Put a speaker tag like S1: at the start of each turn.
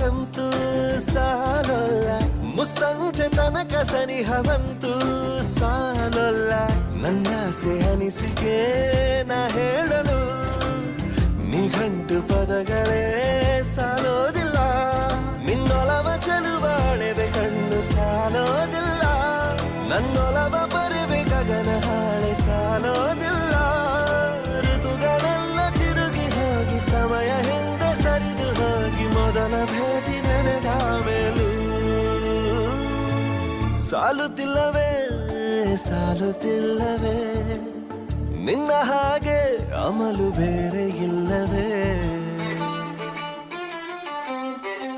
S1: ಮಾತಂತೂ ಸಾಲೋಲ್ಲ, ಮುಸ್ಸಂಜೆ ತನಕ ಸನಿಹವಂತೂ ಸಾಲೋಲ್ಲ. ನನ್ನಾಸೆ ಅನಿಸಿಕೆ ನಾ ಹೇಳಲು ನಿಘಂಟು ಪದಗಳೇ ಸಾಲೋದಿಲ್ಲ. ನಿನ್ನೊಲವ ಚೆಲುವಾಳೆವೆ ಕಣ್ಣು ಸಾಲೋದಿಲ್ಲ, ನನ್ನೊಲವ ಬರೆವೆ ಗಗನ ಹಾಳೆ ಸಾಲೋದಿಲ್ಲ. ಋತುಗಳೆಲ್ಲ ತಿರುಗಿ ಹೋಗಿ ಸಮಯ ಹಿಂದೆ ಸರಿದು ಹೋಗಿ ಮೊದಲ ಭೇಟಿ ನೆನೆದ ಮೇಲೂ ಸಾಲುತ್ತಿಲ್ಲವೇ ಸಾಲುತ್ತಿಲ್ಲವೇ, ನಿನ್ನ ಹಾಗೆ ಅಮಲು ಬೇರೆ ಇಲ್ಲವೇ.